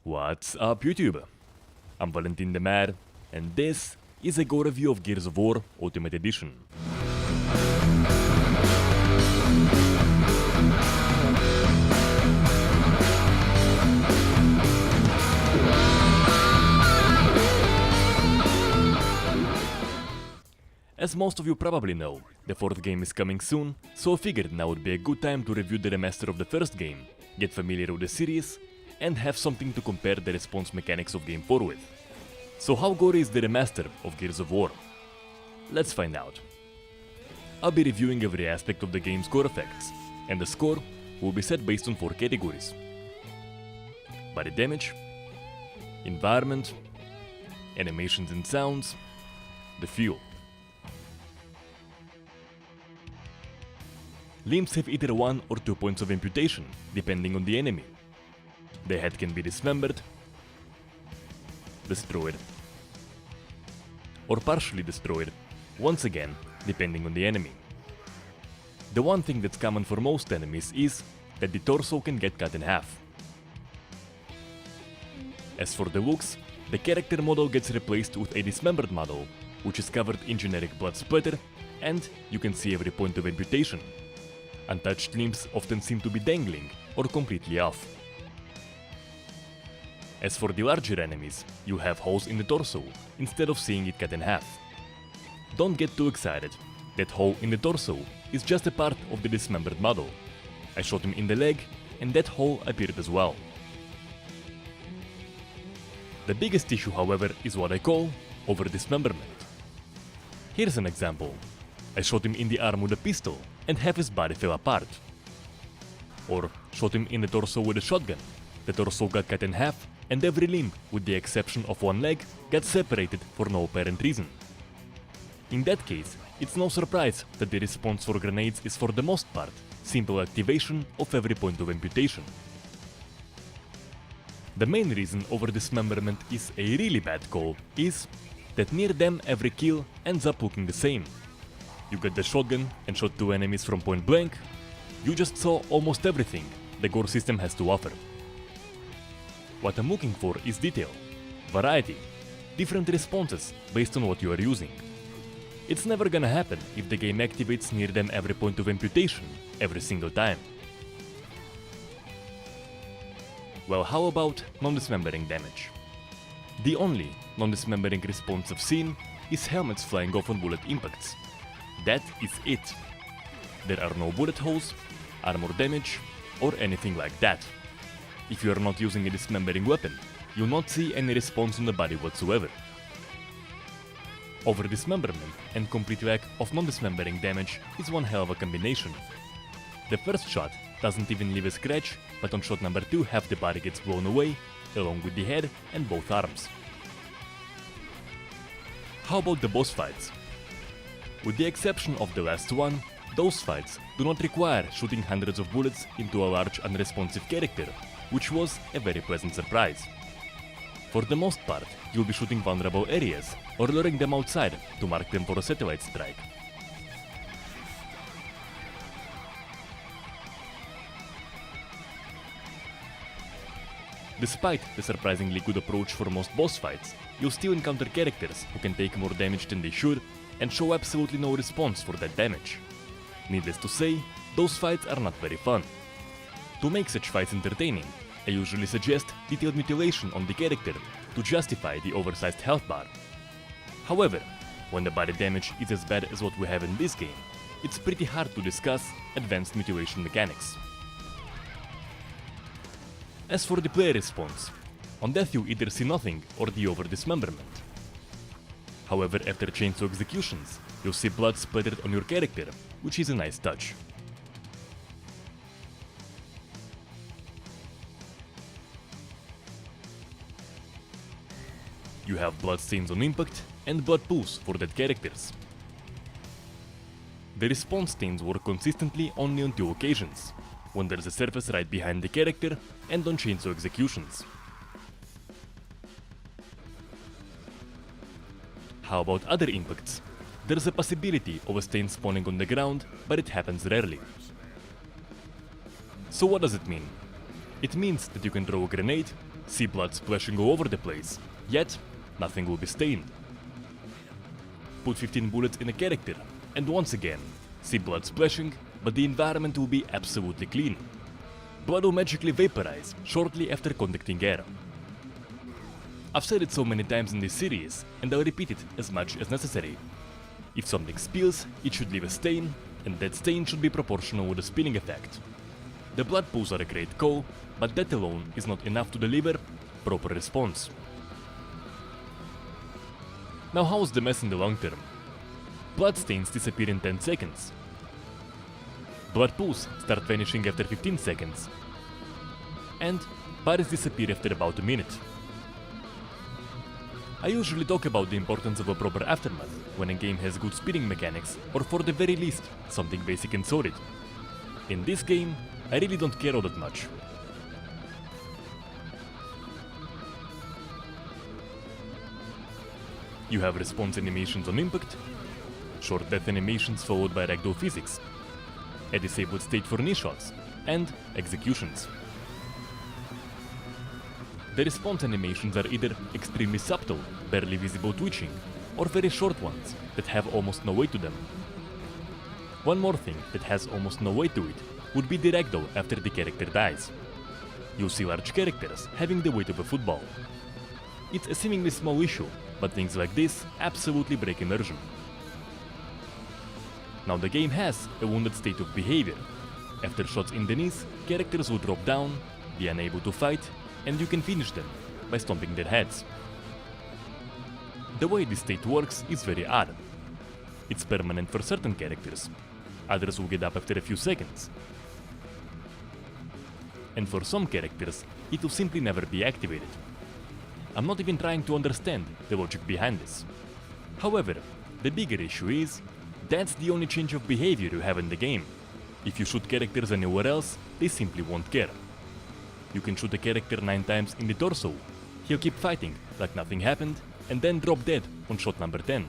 What's up YouTube? I'm Valentin the Mad, and this is a Gore review of Gears of War Ultimate Edition. As most of you probably know, the fourth game is coming soon, so I figured now would be a good time to review the remaster of the first game, get familiar with the series, and have something to compare the response mechanics of game 4 with. So how gory is the remaster of Gears of War? Let's find out. I'll be reviewing every aspect of the game's core effects, and the score will be set based on 4 categories: body damage, environment, animations and sounds, the fuel. Limbs have either 1 or 2 points of amputation, depending on the enemy. The head can be dismembered, destroyed, or partially destroyed, once again, depending on the enemy. The one thing that's common for most enemies is that the torso can get cut in half. As for the looks, the character model gets replaced with a dismembered model, which is covered in generic blood splatter, and you can see every point of amputation. Untouched limbs often seem to be dangling or completely off. As for the larger enemies, you have holes in the torso, instead of seeing it cut in half. Don't get too excited, that hole in the torso is just a part of the dismembered model. I shot him in the leg, and that hole appeared as well. The biggest issue, however, is what I call over-dismemberment. Here's an example. I shot him in the arm with a pistol, and half his body fell apart. Or shot him in the torso with a shotgun. The torso got cut in half, and every limb, with the exception of one leg, got separated for no apparent reason. In that case, it's no surprise that the response for grenades is for the most part simple activation of every point of amputation. The main reason over dismemberment is a really bad call is that near them every kill ends up looking the same. You got the shotgun and shot 2 enemies from point blank, you just saw almost everything the Gore system has to offer. What I'm looking for is detail, variety, different responses based on what you are using. It's never gonna happen if the game activates near them every point of amputation every single time. Well, how about non-dismembering damage? The only non-dismembering response I've seen is helmets flying off on bullet impacts. That is it. There are no bullet holes, armor damage, or anything like that. If you are not using a dismembering weapon, you'll not see any response on the body whatsoever. Over-dismemberment and complete lack of non-dismembering damage is one hell of a combination. The first shot doesn't even leave a scratch, but on shot number 2 half the body gets blown away, along with the head and both arms. How about the boss fights? With the exception of the last one, those fights do not require shooting hundreds of bullets into a large unresponsive character, which was a very pleasant surprise. For the most part, you'll be shooting vulnerable areas or luring them outside to mark them for a satellite strike. Despite the surprisingly good approach for most boss fights, you'll still encounter characters who can take more damage than they should and show absolutely no response for that damage. Needless to say, those fights are not very fun. To make such fights entertaining, I usually suggest detailed mutilation on the character to justify the oversized health bar. However, when the body damage is as bad as what we have in this game, it's pretty hard to discuss advanced mutilation mechanics. As for the player response, on death you either see nothing or the over-dismemberment. However, after chainsaw executions, you'll see blood splattered on your character, which is a nice touch. You have blood stains on impact and blood pools for dead characters. The response stains work consistently only on 2 occasions, when there's a surface right behind the character and on chainsaw executions. How about other impacts? There's a possibility of a stain spawning on the ground, but it happens rarely. So what does it mean? It means that you can throw a grenade, see blood splashing all over the place, yet nothing will be stained. Put 15 bullets in a character, and once again, see blood splashing, but the environment will be absolutely clean. Blood will magically vaporize shortly after contacting air. I've said it so many times in this series, and I'll repeat it as much as necessary. If something spills, it should leave a stain, and that stain should be proportional with the spinning effect. The blood pools are a great call, but that alone is not enough to deliver proper response. Now how's the mess in the long term? Blood stains disappear in 10 seconds. Blood pools start vanishing after 15 seconds. And bodies disappear after about a minute. I usually talk about the importance of a proper aftermath when a game has good speeding mechanics, or for the very least, something basic and solid. In this game, I really don't care all that much. You have response animations on impact, short death animations followed by ragdoll physics, a disabled state for knee shots, and executions. The response animations are either extremely subtle, barely visible twitching, or very short ones that have almost no weight to them. One more thing that has almost no weight to it would be the ragdoll after the character dies. You'll see large characters having the weight of a football. It's a seemingly small issue, but things like this absolutely break immersion. Now the game has a wounded state of behavior. After shots in the knees, characters will drop down, be unable to fight, and you can finish them by stomping their heads. The way this state works is very odd. It's permanent for certain characters, others will get up after a few seconds. And for some characters, it will simply never be activated. I'm not even trying to understand the logic behind this. However, the bigger issue is, that's the only change of behavior you have in the game. If you shoot characters anywhere else, they simply won't care. You can shoot a character 9 times in the torso, he'll keep fighting like nothing happened, and then drop dead on shot number 10.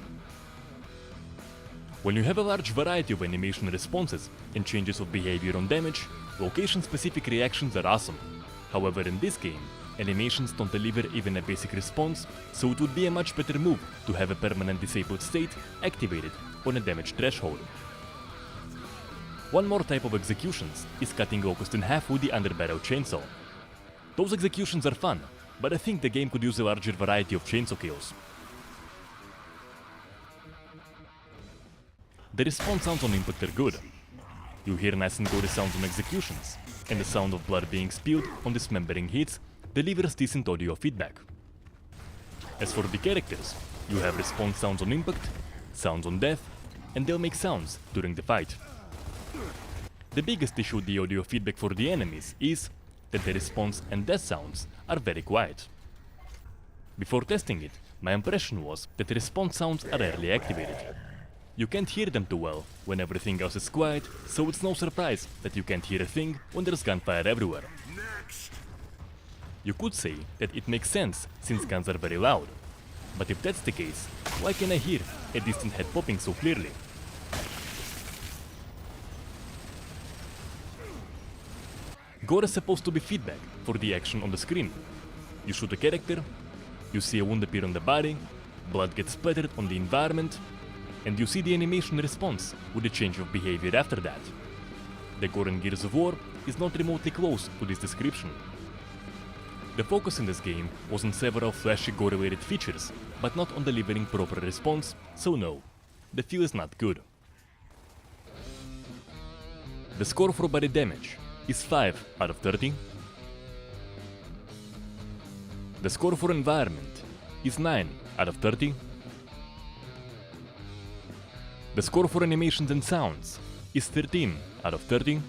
When you have a large variety of animation responses and changes of behavior on damage, location-specific reactions are awesome. However, in this game, animations don't deliver even a basic response, so it would be a much better move to have a permanent disabled state activated on a damage threshold. One more type of executions is cutting Locust in half with the underbarrel chainsaw. Those executions are fun, but I think the game could use a larger variety of chainsaw kills. The response sounds on impact are good. You hear nice and gory sounds on executions, and the sound of blood being spilled on dismembering hits delivers decent audio feedback. As for the characters, you have response sounds on impact, sounds on death, and they'll make sounds during the fight. The biggest issue with the audio feedback for the enemies is that the response and death sounds are very quiet. Before testing it, my impression was that the response sounds are rarely activated. You can't hear them too well when everything else is quiet, so it's no surprise that you can't hear a thing when there's gunfire everywhere. You could say that it makes sense since guns are very loud, but if that's the case, why can I hear a distant head popping so clearly? Gore is supposed to be feedback for the action on the screen. You shoot a character, you see a wound appear on the body, blood gets splattered on the environment, and you see the animation response with a change of behavior after that. The gore in Gears of War is not remotely close to this description. The focus in this game was on several flashy gore-related features, but not on delivering proper response, so no, the feel is not good. The score for body damage is 5 out of 30. The score for environment is 9 out of 30. The score for animations and sounds is 13 out of 30.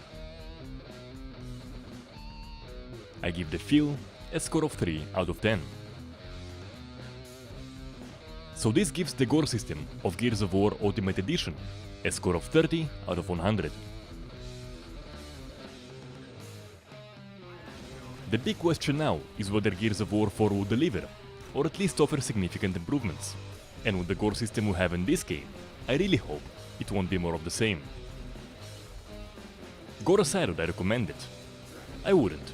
I give the feel a score of 3 out of 10. So this gives the gore system of Gears of War Ultimate Edition a score of 30 out of 100. The big question now is whether Gears of War 4 will deliver, or at least offer significant improvements. And with the gore system we have in this game, I really hope it won't be more of the same. Gore aside, would I recommend it? I wouldn't.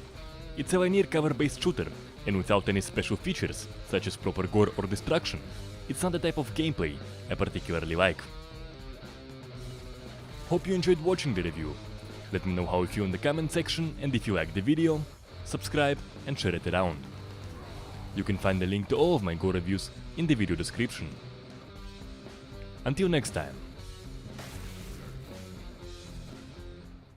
It's a linear cover-based shooter, and without any special features, such as proper gore or destruction, it's not the type of gameplay I particularly like. Hope you enjoyed watching the review. Let me know how you feel in the comment section, and if you liked the video, subscribe and share it around. You can find the link to all of my Gore reviews in the video description. Until next time.